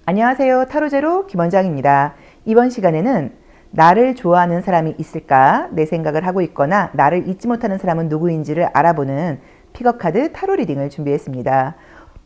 안녕하세요. 타로제로 김원장입니다. 이번 시간에는 나를 좋아하는 사람이 있을까 내 생각을 하고 있거나 나를 잊지 못하는 사람은 누구인지를 알아보는 픽업 카드 타로 리딩을 준비했습니다.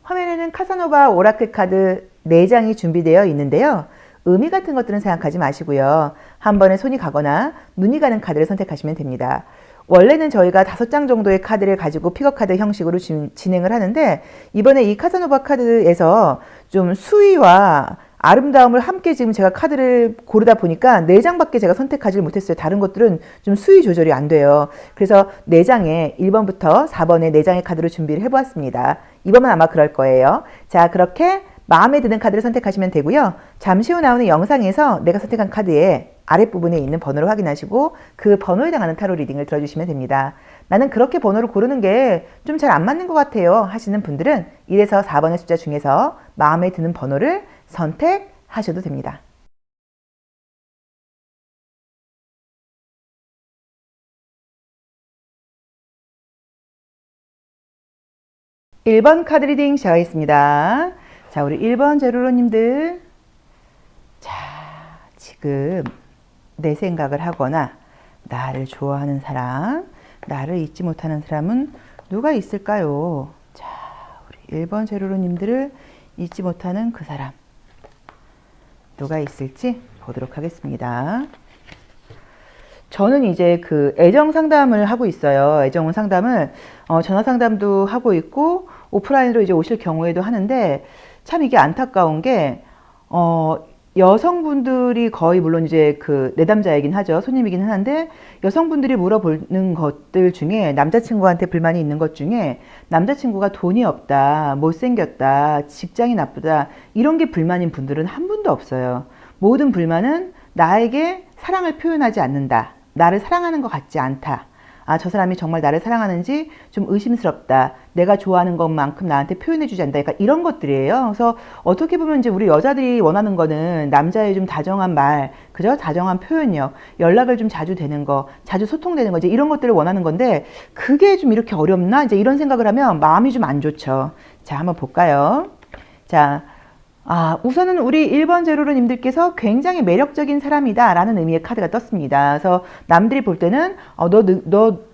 화면에는 카사노바 오라클 카드 4장이 준비되어 있는데요. 의미 같은 것들은 생각하지 마시고요. 한 번에 손이 가거나 눈이 가는 카드를 선택하시면 됩니다. 원래는 저희가 5장 정도의 카드를 가지고 픽업 카드 형식으로 진행을 하는데, 이번에 이 카사노바 카드에서 좀 수위와 아름다움을 함께 지금 제가 카드를 고르다 보니까 4장밖에 제가 선택하지 못했어요. 다른 것들은 좀 수위 조절이 안 돼요. 그래서 4장에 1번부터 4번에 4장의 카드를 준비를 해보았습니다. 이번은 아마 그럴 거예요. 자, 그렇게 마음에 드는 카드를 선택하시면 되고요. 잠시 후 나오는 영상에서 내가 선택한 카드의 아랫부분에 있는 번호를 확인하시고 그 번호에 해당하는 타로 리딩을 들어주시면 됩니다. 나는 그렇게 번호를 고르는 게 좀 잘 안 맞는 것 같아요 하시는 분들은 1에서 4번의 숫자 중에서 마음에 드는 번호를 선택하셔도 됩니다. (1번) 카드 리딩 시작하겠습니다. 자, 우리 1번 제로로님들, 자, 지금 내 생각을 하거나 나를 좋아하는 사람, 나를 잊지 못하는 사람은 누가 있을까요? 자, 우리 1번 제로로님들을 잊지 못하는 그 사람 누가 있을지 보도록 하겠습니다. 저는 이제 그 애정 상담을 하고 있어요. 애정 상담을 전화 상담도 하고 있고 오프라인으로 이제 오실 경우에도 하는데, 참 이게 안타까운 게 여성분들이 거의, 물론 이제 그 내담자이긴 하죠. 손님이긴 하는데, 여성분들이 물어보는 것들 중에 남자친구한테 불만이 있는 것 중에 남자친구가 돈이 없다, 못생겼다, 직장이 나쁘다, 이런 게 불만인 분들은 한 분도 없어요. 모든 불만은 나에게 사랑을 표현하지 않는다, 나를 사랑하는 것 같지 않다, 아, 저 사람이 정말 나를 사랑하는지 좀 의심스럽다, 내가 좋아하는 것만큼 나한테 표현해주지 않는다, 그러니까 이런 것들이에요. 그래서 어떻게 보면 이제 우리 여자들이 원하는 거는 남자의 좀 다정한 말, 그죠? 다정한 표현력, 연락을 좀 자주 되는 거, 자주 소통되는 거, 이제 이런 것들을 원하는 건데, 그게 좀 이렇게 어렵나? 이제 이런 생각을 하면 마음이 좀 안 좋죠. 자, 한번 볼까요? 자, 우선은 우리 1번 제로로님들께서 굉장히 매력적인 사람이다 라는 의미의 카드가 떴습니다. 그래서 남들이 볼 때는 너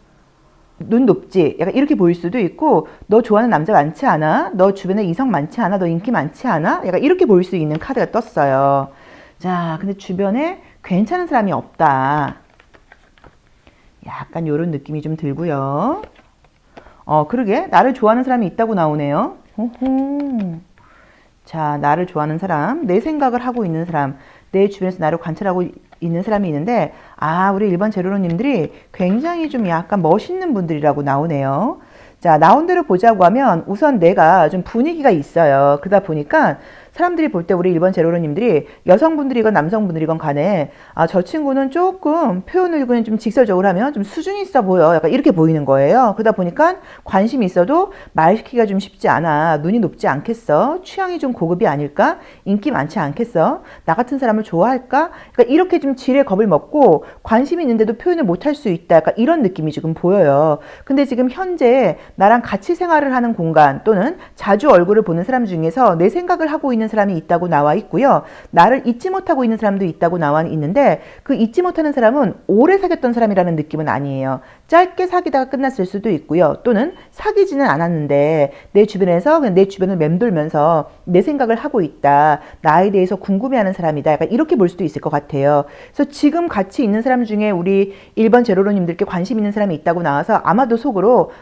눈 높지? 약간 이렇게 보일 수도 있고, 너 좋아하는 남자 많지 않아? 너 주변에 이성 많지 않아? 너 인기 많지 않아? 약간 이렇게 보일 수 있는 카드가 떴어요. 자, 근데 주변에 괜찮은 사람이 없다, 약간 이런 느낌이 좀 들고요. 그러게 나를 좋아하는 사람이 있다고 나오네요. 호호. 자, 나를 좋아하는 사람, 내 생각을 하고 있는 사람, 내 주변에서 나를 관찰하고 있는 사람이 있는데, 우리 1번 제로로님들이 굉장히 좀 약간 멋있는 분들이라고 나오네요. 자, 나온 대로 보자고 하면 우선 내가 좀 분위기가 있어요. 그러다 보니까 사람들이 볼 때 우리 1번 제로로님들이 여성분들이건 남성분들이건 간에 저 친구는 조금 표현을 그냥 좀 직설적으로 하면 좀 수준이 있어 보여, 약간 이렇게 보이는 거예요. 그러다 보니까 관심이 있어도 말 시키기가 좀 쉽지 않아. 눈이 높지 않겠어? 취향이 좀 고급이 아닐까? 인기 많지 않겠어? 나 같은 사람을 좋아할까? 그러니까 이렇게 좀 지레 겁을 먹고 관심이 있는데도 표현을 못할 수 있다, 약간 이런 느낌이 지금 보여요. 근데 지금 현재 나랑 같이 생활을 하는 공간 또는 자주 얼굴을 보는 사람 중에서 내 생각을 하고 있는 사람이 있다고 나와 있고요. 나를 잊지 못하고 있는 사람도 있다고 나와 있는데, 그 잊지 못하는 사람은 오래 사귀었던 사람이라는 느낌은 아니에요. 짧게 사귀다가 끝났을 수도 있고요. 또는 사귀지는 않았는데 내 주변에서 그냥 내 주변을 맴돌면서 내 생각을 하고 있다, 나에 대해서 궁금해하는 사람이다, 약간 이렇게 볼 수도 있을 것 같아요. 그래서 지금 같이 있는 사람 중에 우리 1번 제로로님들께 관심 있는 사람이 있다고 나와서 아마도 속으로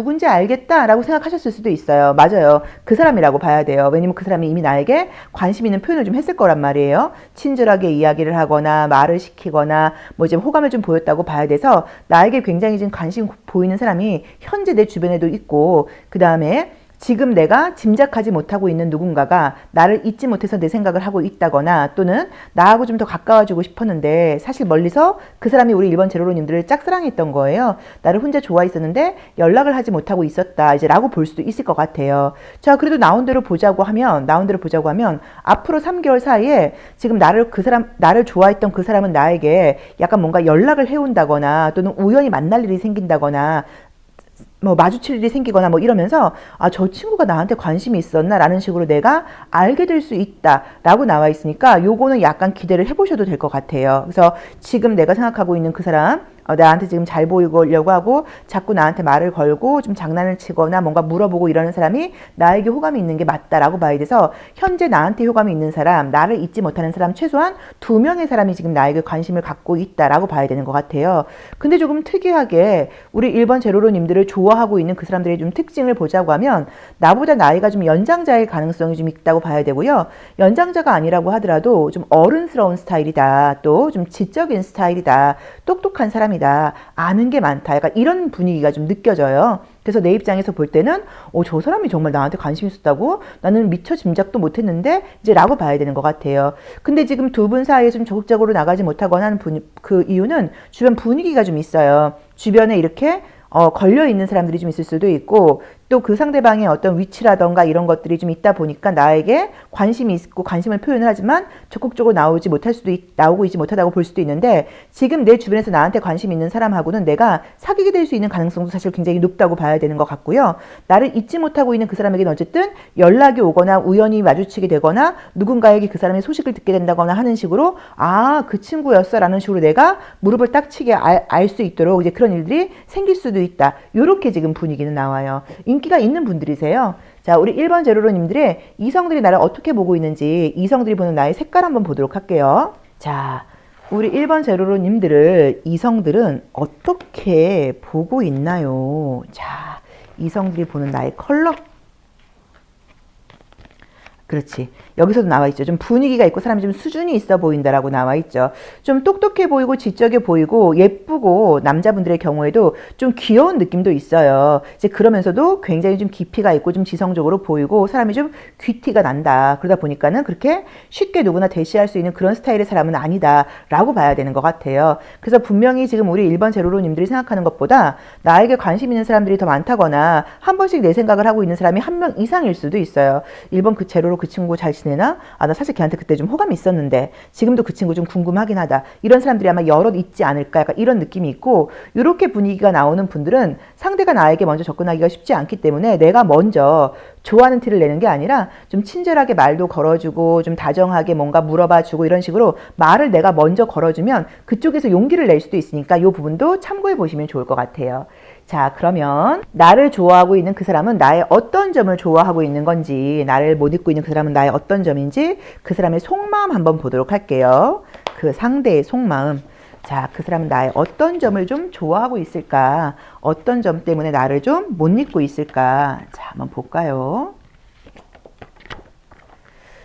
누군지 알겠다 라고 생각하셨을 수도 있어요. 맞아요. 그 사람이라고 봐야 돼요. 왜냐면 그 사람이 이미 나에게 관심 있는 표현을 좀 했을 거란 말이에요. 친절하게 이야기를 하거나 말을 시키거나 뭐 이제 호감을 좀 보였다고 봐야 돼서 나에게 굉장히 지금 관심 보이는 사람이 현재 내 주변에도 있고, 그 다음에 지금 내가 짐작하지 못하고 있는 누군가가 나를 잊지 못해서 내 생각을 하고 있다거나, 또는 나하고 좀 더 가까워지고 싶었는데 사실 멀리서 그 사람이 우리 1번 제로로님들을 짝사랑했던 거예요. 나를 혼자 좋아했었는데 연락을 하지 못하고 있었다, 이제 라고 볼 수도 있을 것 같아요. 자, 그래도 나온 대로 보자고 하면 앞으로 3개월 사이에 지금 나를 좋아했던 그 사람은 나에게 약간 뭔가 연락을 해온다거나 또는 우연히 만날 일이 생긴다거나 뭐 마주칠 일이 생기거나 뭐 이러면서 아, 저 친구가 나한테 관심이 있었나 라는 식으로 내가 알게 될 수 있다 라고 나와 있으니까 요거는 약간 기대를 해보셔도 될 것 같아요. 그래서 지금 내가 생각하고 있는 그 사람 나한테 지금 잘 보이려고 하고 자꾸 나한테 말을 걸고 좀 장난을 치거나 뭔가 물어보고 이러는 사람이 나에게 호감이 있는 게 맞다라고 봐야 돼서 현재 나한테 호감이 있는 사람, 나를 잊지 못하는 사람 최소한 2명의 사람이 지금 나에게 관심을 갖고 있다라고 봐야 되는 것 같아요. 근데 조금 특이하게 우리 1번 제로로님들을 좋아하고 있는 그 사람들의 좀 특징을 보자고 하면 나보다 나이가 좀 연장자일 가능성이 좀 있다고 봐야 되고요. 연장자가 아니라고 하더라도 좀 어른스러운 스타일이다. 또 좀 지적인 스타일이다. 똑똑한 사람이다. 아는 게 많다. 약간 이런 분위기가 좀 느껴져요. 그래서 내 입장에서 볼 때는 저 사람이 정말 나한테 관심 있었다고? 나는 미처 짐작도 못했는데 이제 라고 봐야 되는 것 같아요. 근데 지금 두 분 사이에 좀 적극적으로 나가지 못하거나 하는 그 이유는 주변 분위기가 좀 있어요. 주변에 이렇게 걸려있는 사람들이 좀 있을 수도 있고 또 그 상대방의 어떤 위치라던가 이런 것들이 좀 있다 보니까 나에게 관심이 있고 관심을 표현을 하지만 적극적으로 나오고 있지 못하다고 볼 수도 있는데 지금 내 주변에서 나한테 관심 있는 사람하고는 내가 사귀게 될 수 있는 가능성도 사실 굉장히 높다고 봐야 되는 것 같고요. 나를 잊지 못하고 있는 그 사람에게는 어쨌든 연락이 오거나 우연히 마주치게 되거나 누군가에게 그 사람의 소식을 듣게 된다거나 하는 식으로 아, 그 친구였어 라는 식으로 내가 무릎을 딱 치게 알 수 있도록 이제 그런 일들이 생길 수도 있다. 요렇게 지금 분위기는 나와요. 인기가 있는 분들이세요. 자, 우리 1번 제로로님들의 이성들이 나를 어떻게 보고 있는지 이성들이 보는 나의 색깔 한번 보도록 할게요. 자, 우리 1번 제로로님들을 이성들은 어떻게 보고 있나요? 자, 이성들이 보는 나의 컬러. 그렇지. 여기서도 나와 있죠. 좀 분위기가 있고 사람이 좀 수준이 있어 보인다라고 나와 있죠. 좀 똑똑해 보이고 지적해 보이고 예쁘고 남자분들의 경우에도 좀 귀여운 느낌도 있어요. 이제 그러면서도 굉장히 좀 깊이가 있고 좀 지성적으로 보이고 사람이 좀 귀티가 난다. 그러다 보니까는 그렇게 쉽게 누구나 대시할 수 있는 그런 스타일의 사람은 아니다라고 봐야 되는 것 같아요. 그래서 분명히 지금 우리 1번 제로로님들이 생각하는 것보다 나에게 관심 있는 사람들이 더 많다거나 한 번씩 내 생각을 하고 있는 사람이 한 명 이상일 수도 있어요. 1번 그 제로로 그 친구 잘 지내나? 아, 나 사실 걔한테 그때 좀 호감이 있었는데 지금도 그 친구 좀 궁금하긴 하다. 이런 사람들이 아마 여럿 있지 않을까? 약간 이런 느낌이 있고 이렇게 분위기가 나오는 분들은 상대가 나에게 먼저 접근하기가 쉽지 않기 때문에 내가 먼저 좋아하는 티를 내는 게 아니라 좀 친절하게 말도 걸어주고 좀 다정하게 뭔가 물어봐주고 이런 식으로 말을 내가 먼저 걸어주면 그쪽에서 용기를 낼 수도 있으니까 이 부분도 참고해 보시면 좋을 것 같아요. 자, 그러면 나를 좋아하고 있는 그 사람은 나의 어떤 점을 좋아하고 있는 건지, 나를 못 잊고 있는 그 사람은 나의 어떤 점인지 그 사람의 속마음 한번 보도록 할게요. 그 상대의 속마음. 자, 그 사람은 나의 어떤 점을 좀 좋아하고 있을까? 어떤 점 때문에 나를 좀 못 잊고 있을까? 자, 한번 볼까요?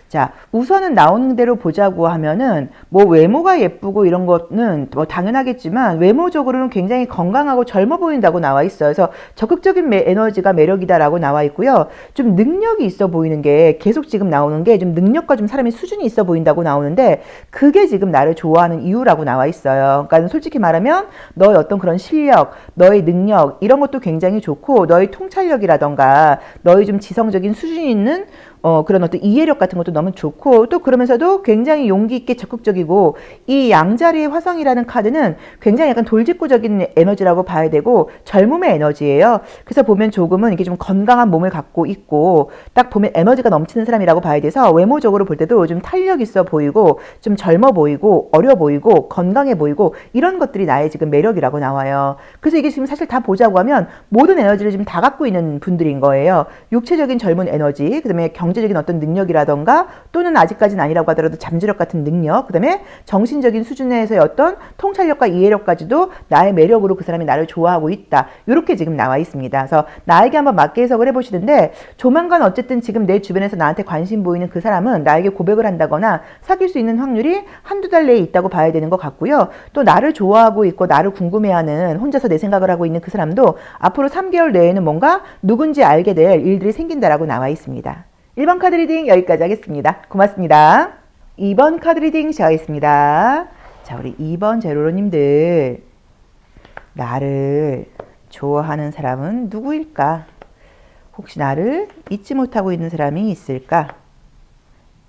자, 우선은 나오는 대로 보자고 하면은 뭐 외모가 예쁘고 이런 거는 뭐 당연하겠지만 외모적으로는 굉장히 건강하고 젊어 보인다고 나와 있어요. 그래서 적극적인 에너지가 매력이다라고 나와 있고요. 좀 능력이 있어 보이는 게 계속 지금 나오는 게 좀 능력과 좀 사람의 수준이 있어 보인다고 나오는데 그게 지금 나를 좋아하는 이유라고 나와 있어요. 그러니까 솔직히 말하면 너의 어떤 그런 실력, 너의 능력 이런 것도 굉장히 좋고 너의 통찰력이라던가 너의 좀 지성적인 수준이 있는 그런 어떤 이해력 같은 것도 너무 좋고 또 그러면서도 굉장히 용기 있게 적극적이고 이 양자리의 화성이라는 카드는 굉장히 약간 돌직구적인 에너지라고 봐야 되고 젊음의 에너지예요. 그래서 보면 조금은 이게 좀 건강한 몸을 갖고 있고 딱 보면 에너지가 넘치는 사람이라고 봐야 돼서 외모적으로 볼 때도 좀 탄력 있어 보이고 좀 젊어 보이고 어려 보이고 건강해 보이고 이런 것들이 나의 지금 매력이라고 나와요. 그래서 이게 지금 사실 다 보자고 하면 모든 에너지를 지금 다 갖고 있는 분들인 거예요. 육체적인 젊은 에너지, 그다음에 경제적인 어떤 능력이라던가 또는 아직까지는 아니라고 하더라도 잠재력 같은 능력, 그다음에 정신적인 수준에서의 어떤 통찰력과 이해력까지도 나의 매력으로 그 사람이 나를 좋아하고 있다. 이렇게 지금 나와 있습니다. 그래서 나에게 한번 맞게 해석을 해보시는데 조만간 어쨌든 지금 내 주변에서 나한테 관심 보이는 그 사람은 나에게 고백을 한다거나 사귈 수 있는 확률이 한두 달 내에 있다고 봐야 되는 것 같고요. 또 나를 좋아하고 있고 나를 궁금해하는 혼자서 내 생각을 하고 있는 그 사람도 앞으로 3개월 내에는 뭔가 누군지 알게 될 일들이 생긴다라고 나와 있습니다. 1번 카드 리딩 여기까지 하겠습니다. 고맙습니다. 2번 카드 리딩 시작하겠습니다. 자, 우리 2번 제로로님들 나를 좋아하는 사람은 누구일까? 혹시 나를 잊지 못하고 있는 사람이 있을까?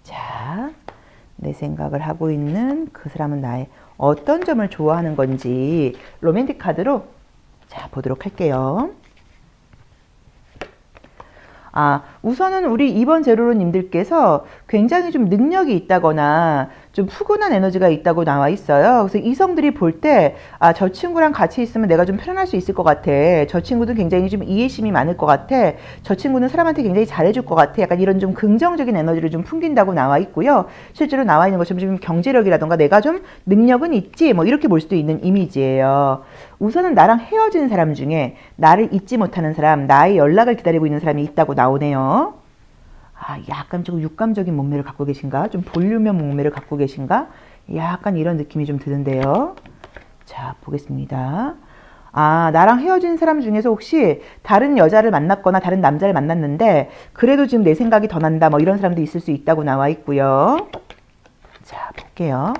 자, 내 생각을 하고 있는 그 사람은 나의 어떤 점을 좋아하는 건지 로맨틱 카드로 자 보도록 할게요. 우선은 우리 2번 제로로님들께서 굉장히 좀 능력이 있다거나 좀 푸근한 에너지가 있다고 나와 있어요. 그래서 이성들이 볼 때, 저 친구랑 같이 있으면 내가 좀 편안할 수 있을 것 같아. 저 친구는 굉장히 좀 이해심이 많을 것 같아. 저 친구는 사람한테 굉장히 잘해줄 것 같아. 약간 이런 좀 긍정적인 에너지를 좀 풍긴다고 나와 있고요. 실제로 나와 있는 것처럼 좀 경제력이라던가 내가 좀 능력은 있지, 뭐 이렇게 볼 수도 있는 이미지예요. 우선은 나랑 헤어진 사람 중에 나를 잊지 못하는 사람, 나의 연락을 기다리고 있는 사람이 있다고 나오네요. 약간 좀 육감적인 몸매를 갖고 계신가? 좀 볼륨형 몸매를 갖고 계신가? 약간 이런 느낌이 좀 드는데요. 자, 보겠습니다. 나랑 헤어진 사람 중에서 혹시 다른 여자를 만났거나 다른 남자를 만났는데 그래도 지금 내 생각이 더 난다, 뭐 이런 사람도 있을 수 있다고 나와 있고요. 자, 볼게요.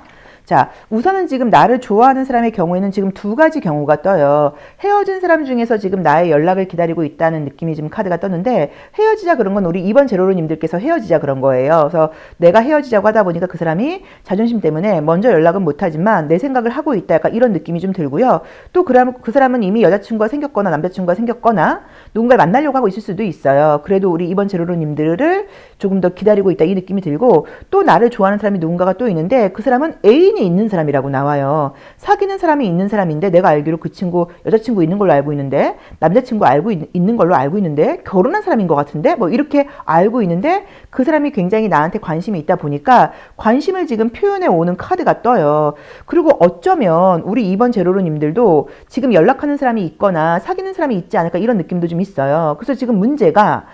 자, 우선은 지금 나를 좋아하는 사람의 경우에는 지금 두 가지 경우가 떠요. 헤어진 사람 중에서 지금 나의 연락을 기다리고 있다는 느낌이 지금 카드가 떴는데, 헤어지자 그런 건 우리 2번 제로로님들께서 헤어지자 그런 거예요. 그래서 내가 헤어지자고 하다 보니까 그 사람이 자존심 때문에 먼저 연락은 못하지만 내 생각을 하고 있다, 약간 이런 느낌이 좀 들고요. 또 그 사람은 이미 여자친구가 생겼거나 남자친구가 생겼거나 누군가를 만나려고 하고 있을 수도 있어요. 그래도 우리 2번 제로로님들을 조금 더 기다리고 있다, 이 느낌이 들고, 또 나를 좋아하는 사람이 누군가가 또 있는데 그 사람은 애인이 있는 사람이라고 나와요. 사귀는 사람이 있는 사람인데 내가 알기로 그 친구 여자친구 있는 걸로 알고 있는데, 남자친구 있는 걸로 알고 있는데, 결혼한 사람인 것 같은데, 뭐 이렇게 알고 있는데 그 사람이 굉장히 나한테 관심이 있다 보니까 관심을 지금 표현해 오는 카드가 떠요. 그리고 어쩌면 우리 2번 제로로님들도 지금 연락하는 사람이 있거나 사귀는 사람이 있지 않을까, 이런 느낌도 좀 있어요. 그래서 지금 문제가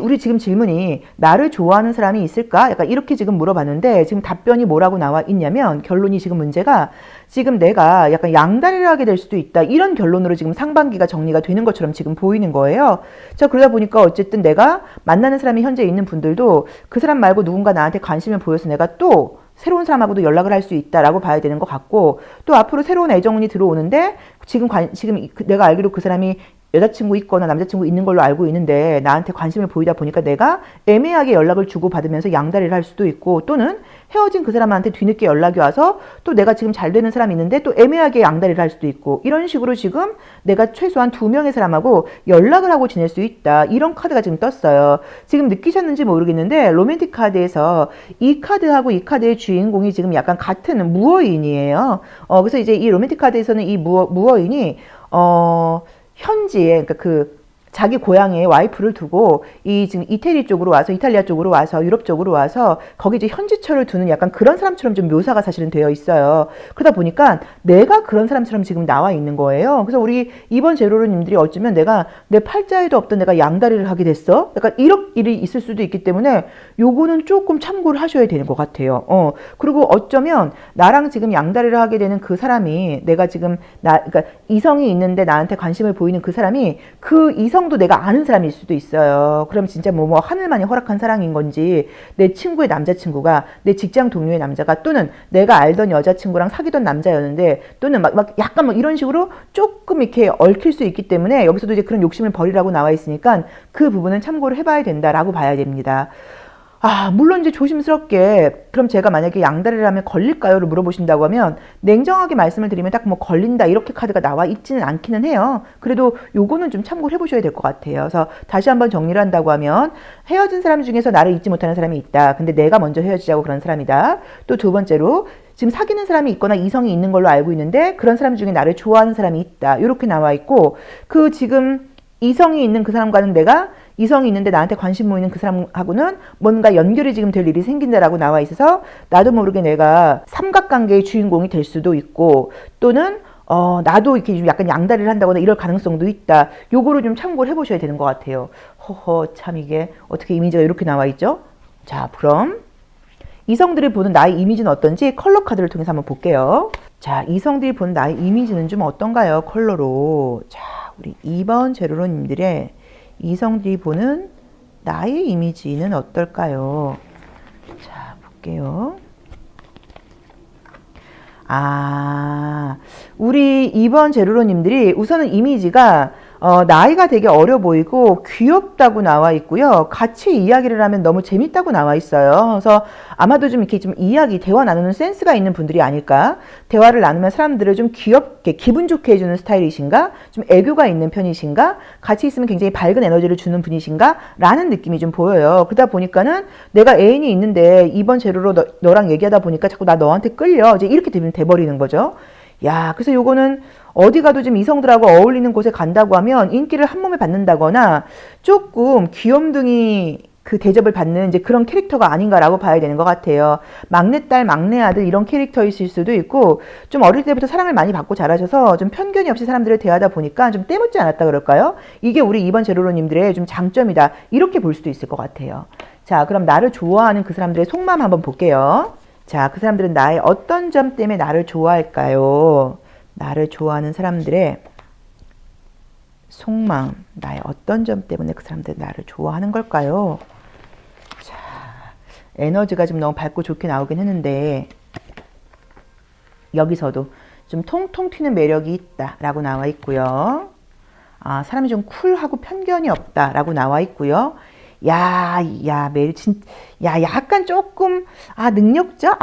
우리 지금 질문이 나를 좋아하는 사람이 있을까? 약간 이렇게 지금 물어봤는데, 지금 답변이 뭐라고 나와 있냐면, 결론이 지금 문제가 지금 내가 약간 양다리를 하게 될 수도 있다, 이런 결론으로 지금 상반기가 정리가 되는 것처럼 지금 보이는 거예요. 자, 그러다 보니까 어쨌든 내가 만나는 사람이 현재 있는 분들도 그 사람 말고 누군가 나한테 관심을 보여서 내가 또 새로운 사람하고도 연락을 할 수 있다라고 봐야 되는 것 같고, 또 앞으로 새로운 애정운이 들어오는데 지금 내가 알기로 그 사람이 여자친구 있거나 남자친구 있는 걸로 알고 있는데 나한테 관심을 보이다 보니까 내가 애매하게 연락을 주고받으면서 양다리를 할 수도 있고, 또는 헤어진 그 사람한테 뒤늦게 연락이 와서 또 내가 지금 잘 되는 사람이 있는데 또 애매하게 양다리를 할 수도 있고, 이런 식으로 지금 내가 최소한 2명의 사람하고 연락을 하고 지낼 수 있다, 이런 카드가 지금 떴어요. 지금 느끼셨는지 모르겠는데 로맨틱 카드에서 이 카드하고 이 카드의 주인공이 지금 약간 같은 무어인이에요. 그래서 이제 이 로맨틱 카드에서는 이 무어인이 현지에, 그러니까 자기 고향에 와이프를 두고 지금 이태리 쪽으로 와서, 이탈리아 쪽으로 와서, 유럽 쪽으로 와서 거기 이제 현지처를 두는 약간 그런 사람처럼 좀 묘사가 사실은 되어 있어요. 그러다 보니까 내가 그런 사람처럼 지금 나와 있는 거예요. 그래서 우리 2번 제로로님들이 어쩌면 내가 내 팔자에도 없던 내가 양다리를 하게 됐어, 약간 이런 일이 있을 수도 있기 때문에 요거는 조금 참고를 하셔야 되는 것 같아요. 그리고 어쩌면 나랑 지금 양다리를 하게 되는 그 사람이, 내가 지금 그러니까 이성이 있는데 나한테 관심을 보이는 그 사람이 그 이성도 내가 아는 사람일 수도 있어요. 그럼 진짜 뭐 하늘만이 허락한 사랑인 건지, 내 친구의 남자친구가 내 직장 동료의 남자가, 또는 내가 알던 여자친구랑 사귀던 남자였는데, 또는 막 약간 이런 식으로 조금 이렇게 얽힐 수 있기 때문에 여기서도 이제 그런 욕심을 버리라고 나와 있으니까 그 부분은 참고를 해봐야 된다라고 봐야 됩니다. 물론 이제 조심스럽게, 그럼 제가 만약에 양다리를 하면 걸릴까요?를 물어보신다고 하면 냉정하게 말씀을 드리면 딱 뭐 걸린다 이렇게 카드가 나와 있지는 않기는 해요. 그래도 요거는 좀 참고를 해보셔야 될 것 같아요. 그래서 다시 한번 정리를 한다고 하면, 헤어진 사람 중에서 나를 잊지 못하는 사람이 있다. 근데 내가 먼저 헤어지자고 그런 사람이다. 또 두 번째로, 지금 사귀는 사람이 있거나 이성이 있는 걸로 알고 있는데 그런 사람 중에 나를 좋아하는 사람이 있다, 이렇게 나와 있고, 지금 이성이 있는 그 사람과는 내가, 이성이 있는데 나한테 관심 보이는 그 사람하고는 뭔가 연결이 지금 될 일이 생긴다라고 나와 있어서 나도 모르게 내가 삼각관계의 주인공이 될 수도 있고, 또는 나도 이렇게 좀 약간 양다리를 한다거나 이럴 가능성도 있다. 요거를 좀 참고를 해보셔야 되는 것 같아요. 참 이게 어떻게 이미지가 이렇게 나와 있죠? 자, 그럼 이성들이 보는 나의 이미지는 어떤지 컬러 카드를 통해서 한번 볼게요. 자, 이성들이 보는 나의 이미지는 좀 어떤가요? 컬러로. 자, 우리 2번 제로로님들의 이성들이 보는 나의 이미지는 어떨까요? 자, 볼게요. 우리 2번 제로로님들이 우선은 이미지가 나이가 되게 어려 보이고 귀엽다고 나와 있고요. 같이 이야기를 하면 너무 재밌다고 나와 있어요. 그래서 아마도 좀 이렇게 좀 이야기, 대화 나누는 센스가 있는 분들이 아닐까. 대화를 나누면 사람들을 좀 귀엽게, 기분 좋게 해주는 스타일이신가? 좀 애교가 있는 편이신가? 같이 있으면 굉장히 밝은 에너지를 주는 분이신가? 라는 느낌이 좀 보여요. 그러다 보니까는 내가 애인이 있는데 이번 재료로 너랑 얘기하다 보니까 자꾸 나 너한테 끌려. 이제 이렇게 되면 돼버리는 거죠. 야, 그래서 요거는 어디 가도 좀 이성들하고 어울리는 곳에 간다고 하면 인기를 한 몸에 받는다거나 조금 귀염둥이 그 대접을 받는 이제 그런 캐릭터가 아닌가라고 봐야 되는 것 같아요. 막내딸, 막내아들 이런 캐릭터이실 수도 있고 좀 어릴 때부터 사랑을 많이 받고 자라셔서 좀 편견이 없이 사람들을 대하다 보니까 좀 때묻지 않았다 그럴까요? 이게 우리 2번 제로로님들의 좀 장점이다. 이렇게 볼 수도 있을 것 같아요. 자, 그럼 나를 좋아하는 그 사람들의 속마음 한번 볼게요. 자, 그 사람들은 나의 어떤 점 때문에 나를 좋아할까요? 나를 좋아하는 사람들의 속마음, 나의 어떤 점 때문에 그 사람들은 나를 좋아하는 걸까요? 자, 에너지가 좀 너무 밝고 좋게 나오긴 했는데 여기서도 좀 통통 튀는 매력이 있다라고 나와 있고요. 아, 사람이 좀 쿨하고 편견이 없다라고 나와 있고요. 약간 조금, 능력자?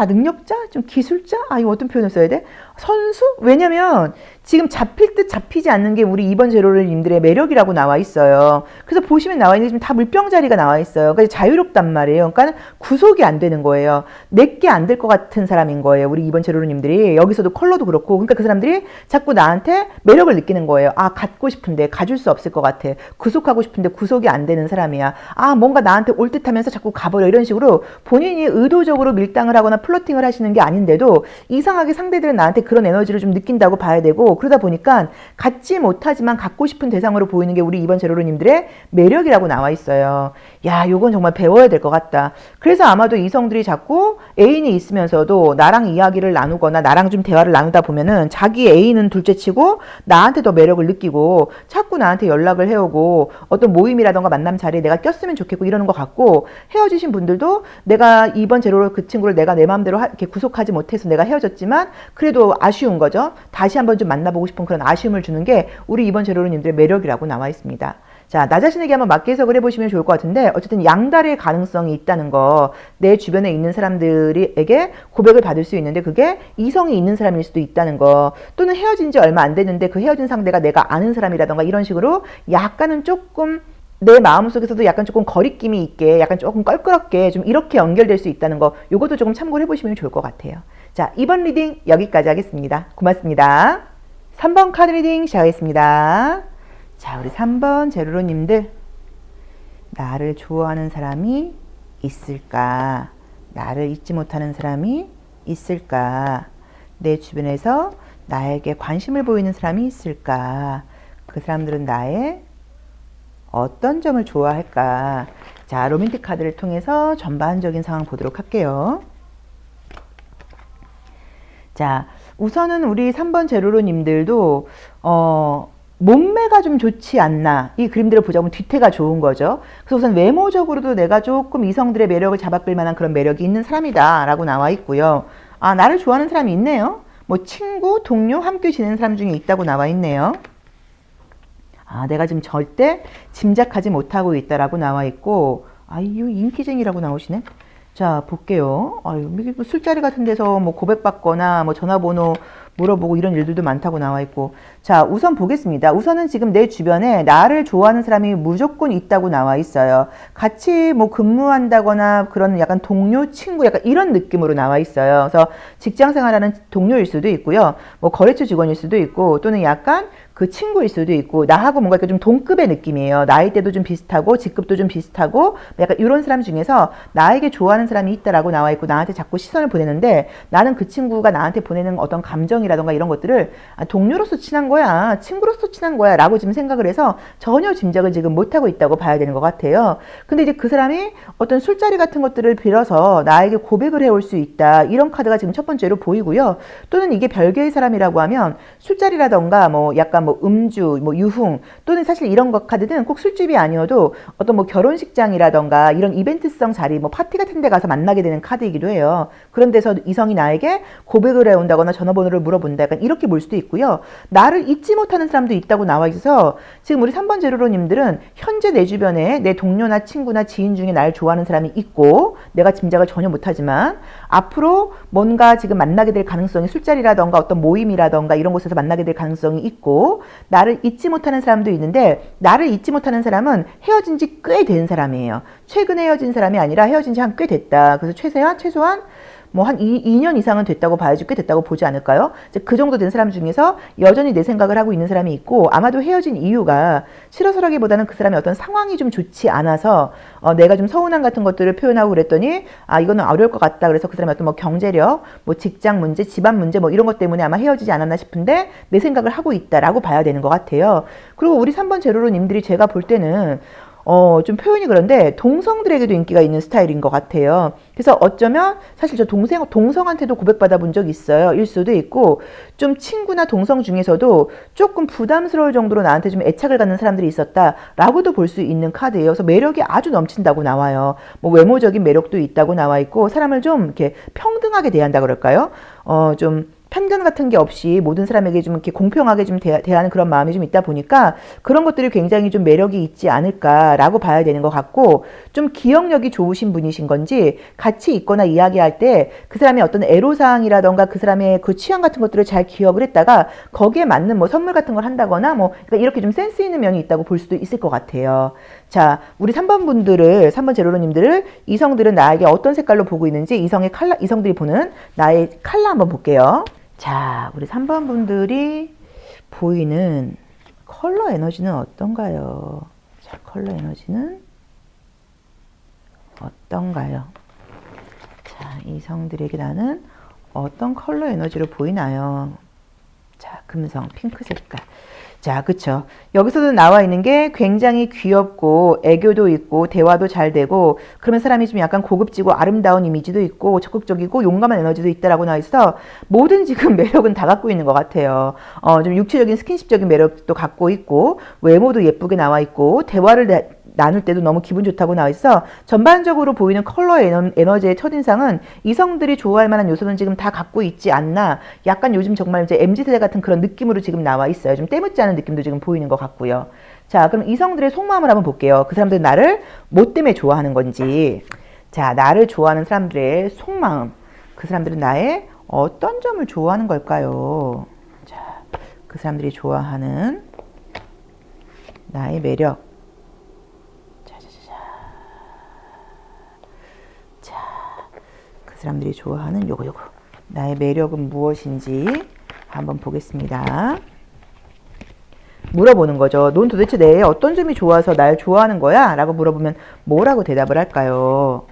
좀 기술자? 이거 어떤 표현을 써야 돼? 선수? 왜냐면 지금 잡힐 듯 잡히지 않는 게 우리 2번 제로님들의 매력이라고 나와 있어요. 그래서 보시면 나와 있는 게 지금 다 물병자리가 나와 있어요. 그러니까 자유롭단 말이에요. 그러니까 구속이 안 되는 거예요. 내게 안 될 것 같은 사람인 거예요. 우리 2번 제로님들이. 여기서도 컬러도 그렇고. 그러니까 그 사람들이 자꾸 나한테 매력을 느끼는 거예요. 갖고 싶은데 가질 수 없을 것 같아. 구속하고 싶은데 구속이 안 되는 사람이야. 뭔가 나한테 올 듯하면서 자꾸 가버려. 이런 식으로 본인이 의도적으로 밀당을 하거나 플러팅을 하시는 게 아닌데도 이상하게 상대들은 나한테 그런 에너지를 좀 느낀다고 봐야 되고, 그러다 보니까 갖지 못하지만 갖고 싶은 대상으로 보이는 게 우리 2번 제로로님들의 매력이라고 나와 있어요. 야, 요건 정말 배워야 될 것 같다. 그래서 아마도 이성들이 자꾸 애인이 있으면서도 나랑 이야기를 나누거나 나랑 좀 대화를 나누다 보면은 자기 애인은 둘째치고 나한테 더 매력을 느끼고 자꾸 나한테 연락을 해오고 어떤 모임이라던가 만남 자리에 내가 꼈으면 좋겠고 이러는 것 같고, 헤어지신 분들도 내가 2번 제로로 그 친구를 내가 내 마음대로 이렇게 구속하지 못해서 내가 헤어졌지만 그래도 아쉬운 거죠. 다시 한번 좀 만나보고 싶은 그런 아쉬움을 주는 게 우리 2번 제로님들의 매력이라고 나와 있습니다. 자, 나 자신에게 한번 맞게 해석을 해보시면 좋을 것 같은데, 어쨌든 양다리의 가능성이 있다는 거, 내 주변에 있는 사람들에게 고백을 받을 수 있는데 그게 이성이 있는 사람일 수도 있다는 거, 또는 헤어진 지 얼마 안 됐는데 그 헤어진 상대가 내가 아는 사람이라던가 이런 식으로 약간은 조금 내 마음속에서도 약간 조금 거리낌이 있게, 약간 조금 껄끄럽게 좀 이렇게 연결될 수 있다는 거, 요것도 조금 참고를 해보시면 좋을 것 같아요. 자, 2번 리딩 여기까지 하겠습니다. 고맙습니다. 3번 카드 리딩 시작하겠습니다. 자, 우리 3번 제로로님들, 나를 좋아하는 사람이 있을까? 나를 잊지 못하는 사람이 있을까? 내 주변에서 나에게 관심을 보이는 사람이 있을까? 그 사람들은 나의 어떤 점을 좋아할까? 자, 로맨틱 카드를 통해서 전반적인 상황 보도록 할게요. 자, 우선은 우리 3번 제로로님들도 몸매가 좀 좋지 않나, 이 그림들을 보자 보면 뒤태가 좋은 거죠. 그래서 우선 외모적으로도 내가 조금 이성들의 매력을 잡아끌 만한 그런 매력이 있는 사람이다 라고 나와 있고요. 나를 좋아하는 사람이 있네요. 뭐 친구, 동료, 함께 지내는 사람 중에 있다고 나와 있네요. 내가 지금 절대 짐작하지 못하고 있다라고 나와 있고, 이거 인기쟁이라고 나오시네. 자, 볼게요. 술자리 같은 데서 뭐 고백받거나 뭐 전화번호 물어보고 이런 일들도 많다고 나와 있고. 자, 우선 보겠습니다. 우선은 지금 내 주변에 나를 좋아하는 사람이 무조건 있다고 나와 있어요. 같이 뭐 근무한다거나 그런 약간 동료, 친구 약간 이런 느낌으로 나와 있어요. 그래서 직장 생활하는 동료일 수도 있고요. 뭐 거래처 직원일 수도 있고, 또는 약간 그 친구일 수도 있고, 나하고 뭔가 좀 동급의 느낌이에요. 나이대도 좀 비슷하고 직급도 좀 비슷하고 약간 이런 사람 중에서 나에게 좋아하는 사람이 있다라고 나와 있고, 나한테 자꾸 시선을 보내는데 나는 그 친구가 나한테 보내는 어떤 감정이라던가 이런 것들을 동료로서 친한 거야, 친구로서 친한 거야 라고 지금 생각을 해서 전혀 짐작을 지금 못하고 있다고 봐야 되는 것 같아요. 근데 이제 그 사람이 어떤 술자리 같은 것들을 빌어서 나에게 고백을 해올 수 있다, 이런 카드가 지금 첫 번째로 보이고요. 또는 이게 별개의 사람이라고 하면 술자리라던가 뭐 약간 뭐 음주, 뭐 유흥 또는 사실 이런 것 카드는 꼭 술집이 아니어도 어떤 뭐 결혼식장이라던가 이런 이벤트성 자리, 뭐 파티 같은 데 가서 만나게 되는 카드이기도 해요. 그런 데서 이성이 나에게 고백을 해온다거나 전화번호를 물어본다. 약간 이렇게 볼 수도 있고요. 나를 잊지 못하는 사람도 있다고 나와 있어서 지금 우리 3번 제로로님들은 현재 내 주변에 내 동료나 친구나 지인 중에 나를 좋아하는 사람이 있고 내가 짐작을 전혀 못하지만 앞으로 뭔가 지금 만나게 될 가능성이 술자리라던가 어떤 모임이라던가 이런 곳에서 만나게 될 가능성이 있고 나를 잊지 못하는 사람도 있는데 나를 잊지 못하는 사람은 헤어진 지 꽤 된 사람이에요. 최근에 헤어진 사람이 아니라 헤어진 지 한 꽤 됐다. 그래서 최소한 뭐 한 2년 이상은 됐다고 봐야지 꽤 됐다고 보지 않을까요? 이제 그 정도 된 사람 중에서 여전히 내 생각을 하고 있는 사람이 있고 아마도 헤어진 이유가 싫어서라기보다는 그 사람의 어떤 상황이 좀 좋지 않아서 내가 좀 서운함 같은 것들을 표현하고 그랬더니 이거는 어려울 것 같다. 그래서 그 사람의 어떤 뭐 경제력, 뭐 직장 문제, 집안 문제 뭐 이런 것 때문에 아마 헤어지지 않았나 싶은데 내 생각을 하고 있다라고 봐야 되는 것 같아요. 그리고 우리 3번 제로로님들이 제가 볼 때는 좀 표현이 그런데 동성들에게도 인기가 있는 스타일인 것 같아요. 그래서 어쩌면 사실 저 동성한테도 고백받아 본 적이 있어요. 일 수도 있고 좀 친구나 동성 중에서도 조금 부담스러울 정도로 나한테 좀 애착을 갖는 사람들이 있었다라고도 볼 수 있는 카드예요. 그래서 매력이 아주 넘친다고 나와요. 뭐 외모적인 매력도 있다고 나와 있고 사람을 좀 이렇게 평등하게 대한다 그럴까요? 좀 편견 같은 게 없이 모든 사람에게 좀 이렇게 공평하게 좀 대하는 그런 마음이 좀 있다 보니까 그런 것들이 굉장히 좀 매력이 있지 않을까라고 봐야 되는 것 같고 좀 기억력이 좋으신 분이신 건지 같이 있거나 이야기할 때 그 사람의 어떤 애로사항이라던가 그 사람의 그 취향 같은 것들을 잘 기억을 했다가 거기에 맞는 뭐 선물 같은 걸 한다거나 뭐 그러니까 이렇게 좀 센스 있는 면이 있다고 볼 수도 있을 것 같아요. 자, 우리 3번 제로로님들을 이성들은 나에게 어떤 색깔로 보고 있는지 이성들이 보는 나의 컬러 한번 볼게요. 자, 우리 3번 분들이 보이는 컬러 에너지는 어떤가요? 자, 컬러 에너지는 어떤가요? 자, 이성들에게 나는 어떤 컬러 에너지로 보이나요? 자, 금성, 핑크 색깔. 자, 그쵸. 여기서도 나와 있는 게 굉장히 귀엽고 애교도 있고 대화도 잘 되고 그러면 사람이 좀 약간 고급지고 아름다운 이미지도 있고 적극적이고 용감한 에너지도 있다라고 나와 있어 모든 지금 매력은 다 갖고 있는 것 같아요. 좀 육체적인 스킨십적인 매력도 갖고 있고 외모도 예쁘게 나와 있고 대화를 나눌 때도 너무 기분 좋다고 나와 있어 전반적으로 보이는 컬러 에너지의 첫인상은 이성들이 좋아할 만한 요소는 지금 다 갖고 있지 않나 약간 요즘 정말 이제 MZ세대 같은 그런 느낌으로 지금 나와 있어요. 좀 때묻지 않은 느낌도 지금 보이는 것 같고요. 자, 그럼 이성들의 속마음을 한번 볼게요. 그 사람들은 나를 뭐 때문에 좋아하는 건지. 자, 나를 좋아하는 사람들의 속마음. 그 사람들은 나의 어떤 점을 좋아하는 걸까요? 자, 그 사람들이 좋아하는 나의 매력. 그 사람들이 좋아하는 요거 나의 매력은 무엇인지 한번 보겠습니다. 물어보는 거죠. 넌 도대체 내 어떤 점이 좋아서 날 좋아하는 거야? 라고 물어보면 뭐라고 대답을 할까요?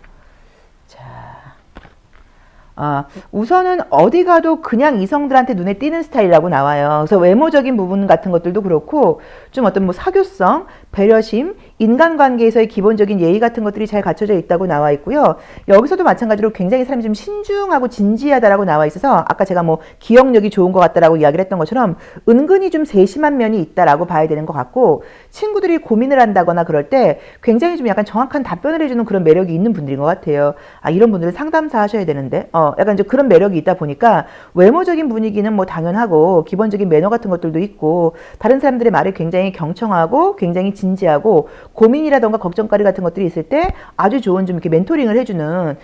우선은 어디 가도 그냥 이성들한테 눈에 띄는 스타일이라고 나와요. 그래서 외모적인 부분 같은 것들도 그렇고 좀 어떤 뭐 사교성, 배려심, 인간관계에서의 기본적인 예의 같은 것들이 잘 갖춰져 있다고 나와 있고요. 여기서도 마찬가지로 굉장히 사람이 좀 신중하고 진지하다라고 나와 있어서 아까 제가 뭐 기억력이 좋은 것 같다라고 이야기를 했던 것처럼 은근히 좀 세심한 면이 있다라고 봐야 되는 것 같고 친구들이 고민을 한다거나 그럴 때 굉장히 좀 약간 정확한 답변을 해주는 그런 매력이 있는 분들인 것 같아요. 이런 분들은 상담사 하셔야 되는데 약간 이제 그런 매력이 있다 보니까 외모적인 분위기는 뭐 당연하고 기본적인 매너 같은 것들도 있고 다른 사람들의 말을 굉장히 경청하고 굉장히 진지하고 고민이라던가 걱정거리 같은 것들이 있을 때 아주 좋은 좀 이렇게 멘토링을 해주는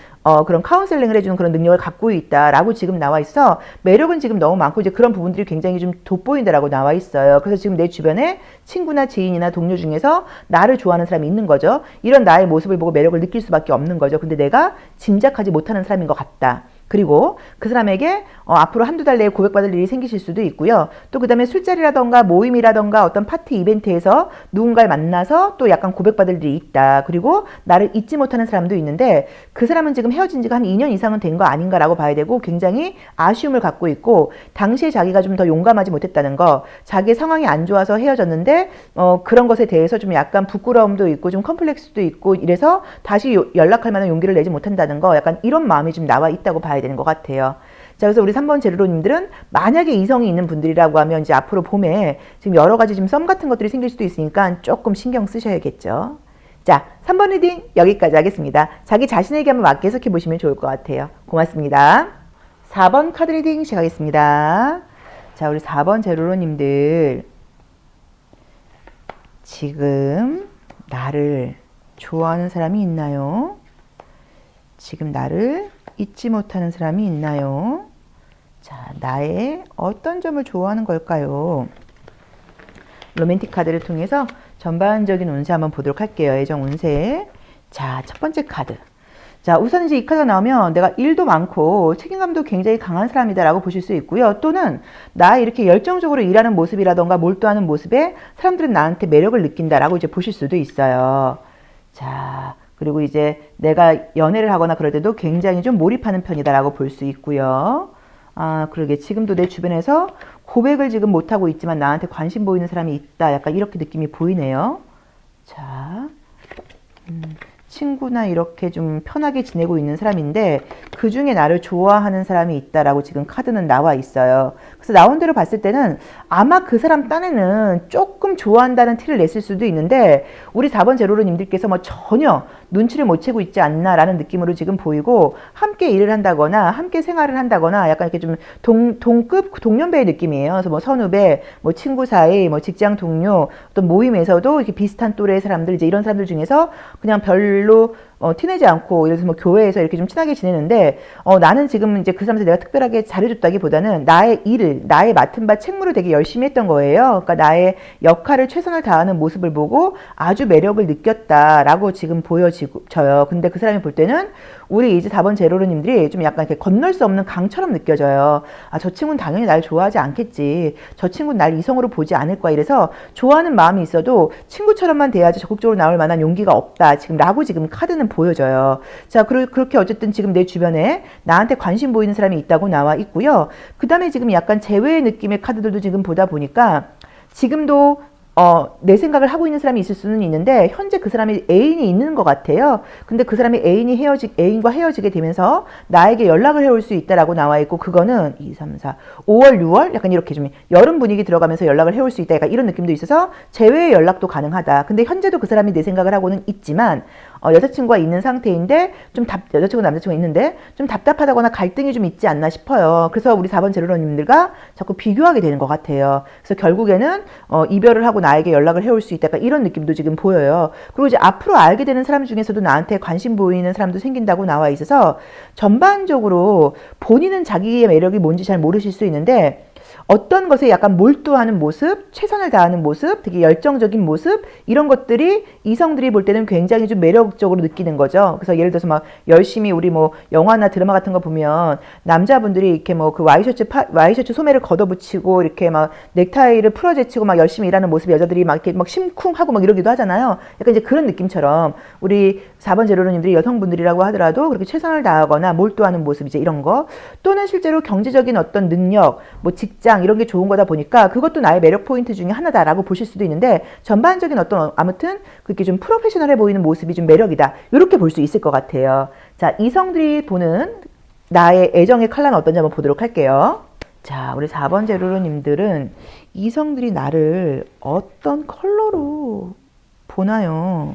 그런 카운셀링을 해주는 그런 능력을 갖고 있다라고 지금 나와 있어 매력은 지금 너무 많고 이제 그런 부분들이 굉장히 좀 돋보인다라고 나와 있어요. 그래서 지금 내 주변에 친구나 지인이나 동료 중에서 나를 좋아하는 사람이 있는 거죠. 이런 나의 모습을 보고 매력을 느낄 수밖에 없는 거죠. 근데 내가 짐작하지 못하는 사람인 것 같다. 그리고 그 사람에게 앞으로 한두 달 내에 고백받을 일이 생기실 수도 있고요. 또 그 다음에 술자리라던가 모임이라던가 어떤 파티 이벤트에서 누군가를 만나서 또 약간 고백받을 일이 있다. 그리고 나를 잊지 못하는 사람도 있는데 그 사람은 지금 헤어진 지가 한 2년 이상은 된 거 아닌가라고 봐야 되고 굉장히 아쉬움을 갖고 있고 당시에 자기가 좀 더 용감하지 못했다는 거 자기의 상황이 안 좋아서 헤어졌는데 그런 것에 대해서 좀 약간 부끄러움도 있고 좀 컴플렉스도 있고 이래서 다시 연락할 만한 용기를 내지 못한다는 거 약간 이런 마음이 좀 나와 있다고 봐야 봐야 되는 것 같아요. 자, 그래서 우리 3번 제로로님들은 만약에 이성이 있는 분들이라고 하면 이제 앞으로 봄에 지금 여러 가지 지금 썸 같은 것들이 생길 수도 있으니까 조금 신경 쓰셔야겠죠. 자, 3번 리딩 여기까지 하겠습니다. 자기 자신에게 한번 맞게 해석해 보시면 좋을 것 같아요. 고맙습니다. 4번 카드 리딩 시작하겠습니다. 자, 우리 4번 제로로님들 지금 나를 좋아하는 사람이 있나요? 지금 나를 잊지 못하는 사람이 있나요? 자, 나의 어떤 점을 좋아하는 걸까요? 로맨틱 카드를 통해서 전반적인 운세 한번 보도록 할게요. 애정 운세. 자, 첫 번째 카드. 자, 우선 이제 이 카드가 나오면 내가 일도 많고 책임감도 굉장히 강한 사람이다라고 보실 수 있고요. 또는 나 이렇게 열정적으로 일하는 모습이라던가 몰두하는 모습에 사람들은 나한테 매력을 느낀다라고 이제 보실 수도 있어요. 자, 그리고 이제 내가 연애를 하거나 그럴 때도 굉장히 좀 몰입하는 편이다라고 볼 수 있고요. 아, 그러게 지금도 내 주변에서 고백을 지금 못하고 있지만 나한테 관심 보이는 사람이 있다. 약간 이렇게 느낌이 보이네요. 자, 친구나 이렇게 좀 편하게 지내고 있는 사람인데 그 중에 나를 좋아하는 사람이 있다라고 지금 카드는 나와 있어요. 그래서 나온 대로 봤을 때는 아마 그 사람 딴에는 조금 좋아한다는 티를 냈을 수도 있는데 우리 4번 제로로님들께서 뭐 전혀 눈치를 못 채고 있지 않나라는 느낌으로 지금 보이고 함께 일을 한다거나 함께 생활을 한다거나 약간 이렇게 좀 동급 동년배의 느낌이에요. 그래서 뭐 선후배, 뭐 친구 사이, 뭐 직장 동료, 어떤 모임에서도 이렇게 비슷한 또래의 사람들 이제 이런 사람들 중에서 그냥 별로 티내지 않고 예를 들어서 뭐 교회에서 이렇게 좀 친하게 지내는데 나는 지금 이제 그 사람한테 내가 특별하게 잘해줬다기보다는 나의 일을 나의 맡은 바 책무를 되게 열심히 했던 거예요. 그러니까 나의 역할을 최선을 다하는 모습을 보고 아주 매력을 느꼈다라고 지금 보여져요. 근데 그 사람이 볼 때는 우리 이제 4번 제로로님들이 좀 약간 이렇게 건널 수 없는 강처럼 느껴져요. 아, 저 친구는 당연히 날 좋아하지 않겠지. 저 친구는 날 이성으로 보지 않을 거야. 이래서 좋아하는 마음이 있어도 친구처럼만 돼야지 적극적으로 나올 만한 용기가 없다. 라고 지금 카드는 보여져요. 자, 그렇게 어쨌든 지금 내 주변에 나한테 관심 보이는 사람이 있다고 나와 있고요. 그 다음에 지금 약간 제외의 느낌의 카드들도 지금 보다 보니까 지금도 내 생각을 하고 있는 사람이 있을 수는 있는데 현재 그 사람이 애인이 있는 것 같아요. 근데 그 사람이 애인과 헤어지게 되면서 나에게 연락을 해올 수 있다라고 나와 있고 그거는 2, 3, 4, 5월, 6월 약간 이렇게 좀 여름 분위기 들어가면서 연락을 해올 수 있다. 약간 이런 느낌도 있어서 제외의 연락도 가능하다. 근데 현재도 그 사람이 내 생각을 하고는 있지만 여자친구가 있는 상태인데 여자친구 남자친구가 있는데 좀 답답하다거나 갈등이 좀 있지 않나 싶어요. 그래서 우리 4번 제로로님들과 자꾸 비교하게 되는 것 같아요. 그래서 결국에는 이별을 하고 나에게 연락을 해올 수 있다. 이런 느낌도 지금 보여요. 그리고 이제 앞으로 알게 되는 사람 중에서도 나한테 관심 보이는 사람도 생긴다고 나와 있어서 전반적으로 본인은 자기의 매력이 뭔지 잘 모르실 수 있는데 어떤 것에 약간 몰두하는 모습, 최선을 다하는 모습, 되게 열정적인 모습 이런 것들이 이성들이 볼 때는 굉장히 좀 매력적으로 느끼는 거죠. 그래서 예를 들어서 막 열심히 우리 뭐 영화나 드라마 같은 거 보면 남자분들이 이렇게 뭐 그 와이셔츠 소매를 걷어붙이고 이렇게 막 넥타이를 풀어제치고 막 열심히 일하는 모습 여자들이 막 이렇게 막 심쿵하고 막 이러기도 하잖아요. 약간 이제 그런 느낌처럼 우리 4번 제로로님들이 여성분들이라고 하더라도 그렇게 최선을 다하거나 몰두하는 모습 이제 이런 거 또는 실제로 경제적인 어떤 능력, 뭐 직장 이런 게 좋은 거다 보니까 그것도 나의 매력 포인트 중에 하나다라고 보실 수도 있는데 전반적인 어떤 아무튼 그렇게 좀 프로페셔널해 보이는 모습이 좀 매력이다. 이렇게 볼 수 있을 것 같아요. 자, 이성들이 보는 나의 애정의 컬러는 어떤지 한번 보도록 할게요. 자, 우리 4번 제로로님들은 이성들이 나를 어떤 컬러로 보나요?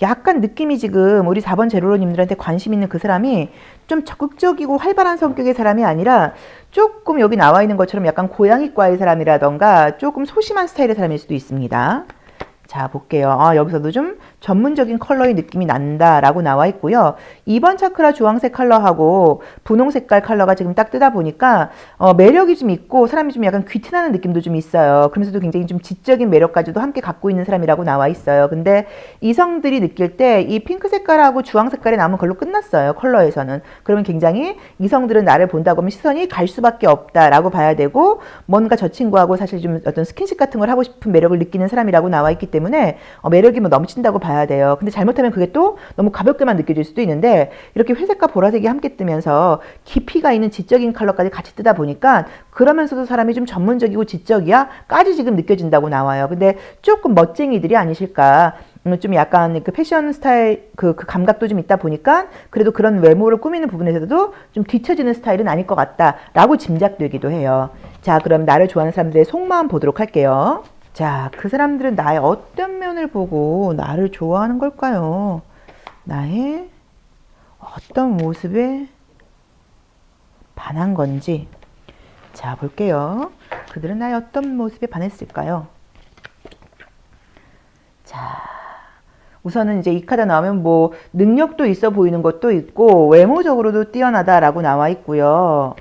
약간 느낌이 지금 우리 4번 제로로님들한테 관심 있는 그 사람이 좀 적극적이고 활발한 성격의 사람이 아니라 조금 여기 나와 있는 것처럼 약간 고양이과의 사람이라던가 조금 소심한 스타일의 사람일 수도 있습니다. 자, 볼게요. 여기서도 좀 전문적인 컬러의 느낌이 난다라고 나와 있고요. 2번 차크라 주황색 컬러하고 분홍 색깔 컬러가 지금 딱 뜨다 보니까 매력이 좀 있고 사람이 좀 약간 귀티나는 느낌도 좀 있어요. 그러면서도 굉장히 좀 지적인 매력까지도 함께 갖고 있는 사람이라고 나와 있어요. 근데 이성들이 느낄 때 이 핑크 색깔하고 주황 색깔이 나오면 그걸로 끝났어요. 컬러에서는. 그러면 굉장히 이성들은 나를 본다고 하면 시선이 갈 수밖에 없다라고 봐야 되고 뭔가 저 친구하고 사실 좀 어떤 스킨십 같은 걸 하고 싶은 매력을 느끼는 사람이라고 나와 있기 때문에 매력이 뭐 넘친다고 봐야 돼요. 근데 잘못하면 그게 또 너무 가볍게만 느껴질 수도 있는데 이렇게 회색과 보라색이 함께 뜨면서 깊이가 있는 지적인 컬러까지 같이 뜨다 보니까 그러면서도 사람이 좀 전문적이고 지적이야 까지 지금 느껴진다고 나와요. 근데 조금 멋쟁이들이 아니실까. 좀 약간 그 패션 스타일 그 감각도 좀 있다 보니까 그래도 그런 외모를 꾸미는 부분에서도 좀 뒤처지는 스타일은 아닐 것 같다라고 짐작되기도 해요. 자, 그럼 나를 좋아하는 사람들의 속마음 보도록 할게요. 자, 그 사람들은 나의 어떤 면을 보고 나를 좋아하는 걸까요? 나의 어떤 모습에 반한 건지. 자, 볼게요. 그들은 나의 어떤 모습에 반했을까요? 자, 우선은 이제 이 카드 나오면 뭐 능력도 있어 보이는 것도 있고 외모적으로도 뛰어나다라고 나와 있고요.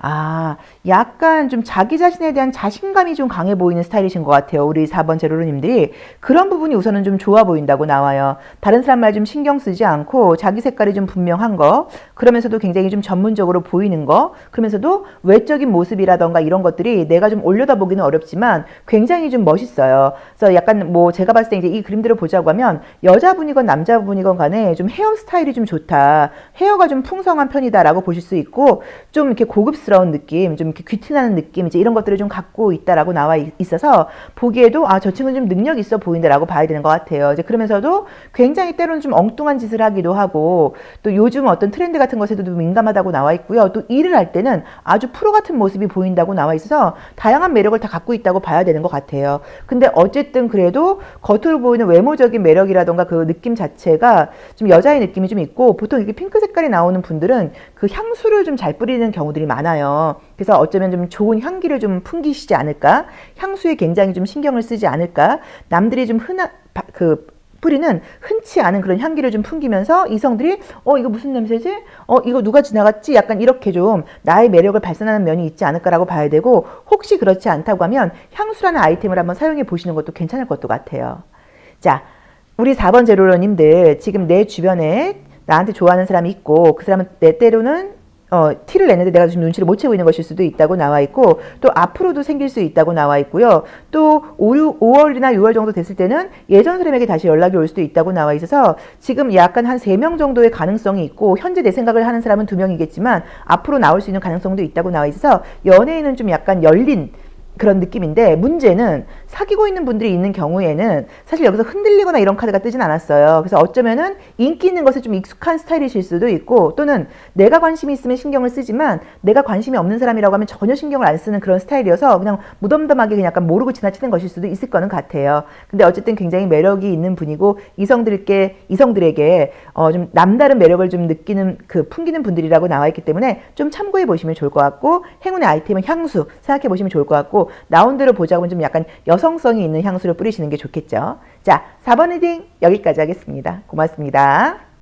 아, 약간 좀 자기 자신에 대한 자신감이 좀 강해 보이는 스타일이신 것 같아요. 우리 4번 제로로님들이. 그런 부분이 우선은 좀 좋아 보인다고 나와요. 다른 사람 말 좀 신경 쓰지 않고 자기 색깔이 좀 분명한 거, 그러면서도 굉장히 좀 전문적으로 보이는 거, 그러면서도 외적인 모습이라던가 이런 것들이 내가 좀 올려다보기는 어렵지만 굉장히 좀 멋있어요. 그래서 약간 뭐 제가 봤을 때 이제 이 그림들을 보자고 하면 여자분이건 남자분이건 간에 좀 헤어스타일이 좀 좋다. 헤어가 좀 풍성한 편이다라고 보실 수 있고 좀 이렇게 고급스러운 느낌, 좀 이렇게 귀티나는 느낌, 이제 이런 것들을 좀 갖고 있다라고 나와 있어서 보기에도 아, 저 친구는 좀 능력 있어 보인다라고 봐야 되는 것 같아요. 이제 그러면서도 굉장히 때로는 좀 엉뚱한 짓을 하기도 하고 또 요즘 어떤 트렌드 같은 것에도 민감하다고 나와 있고요. 또 일을 할 때는 아주 프로 같은 모습이 보인다고 나와 있어서 다양한 매력을 다 갖고 있다고 봐야 되는 것 같아요. 근데 어쨌든 그래도 겉으로 보이는 외모적인 매력이라던가 그 느낌 자체가 좀 여자의 느낌이 좀 있고 보통 이렇게 핑크 색깔이 나오는 분들은 그 향수를 좀 잘 뿌리는 경우들이 많아요. 그래서 어쩌면 좀 좋은 향기를 좀 풍기시지 않을까? 향수에 굉장히 좀 신경을 쓰지 않을까? 남들이 좀 뿌리는 흔치 않은 그런 향기를 좀 풍기면서 이성들이 이거 무슨 냄새지? 이거 누가 지나갔지? 약간 이렇게 좀 나의 매력을 발산하는 면이 있지 않을까라고 봐야 되고 혹시 그렇지 않다고 하면 향수라는 아이템을 한번 사용해 보시는 것도 괜찮을 것도 같아요. 자, 우리 4번 제로러님들 지금 내 주변에 나한테 좋아하는 사람이 있고 그 사람은 내 때로는 티를 내는데 내가 지금 눈치를 못 채고 있는 것일 수도 있다고 나와 있고 또 앞으로도 생길 수 있다고 나와 있고요. 또 5월이나 6월 정도 됐을 때는 예전 사람에게 다시 연락이 올 수도 있다고 나와 있어서 지금 약간 한 3명 정도의 가능성이 있고 현재 내 생각을 하는 사람은 2명이겠지만 앞으로 나올 수 있는 가능성도 있다고 나와 있어서 연애에는 좀 약간 열린 그런 느낌인데 문제는 사귀고 있는 분들이 있는 경우에는 사실 여기서 흔들리거나 이런 카드가 뜨진 않았어요. 그래서 어쩌면은 인기 있는 것에 좀 익숙한 스타일이실 수도 있고 또는 내가 관심이 있으면 신경을 쓰지만 내가 관심이 없는 사람이라고 하면 전혀 신경을 안 쓰는 그런 스타일이어서 그냥 무덤덤하게 그냥 약간 모르고 지나치는 것일 수도 있을 거는 같아요. 근데 어쨌든 굉장히 매력이 있는 분이고 이성들에게 좀 남다른 매력을 좀 느끼는 풍기는 분들이라고 나와 있기 때문에 좀 참고해 보시면 좋을 것 같고 행운의 아이템은 향수 생각해 보시면 좋을 것 같고 나온 대로 보자고 하면 좀 약간 여성성이 있는 향수를 뿌리시는 게 좋겠죠. 자, 4번 리딩 여기까지 하겠습니다. 고맙습니다.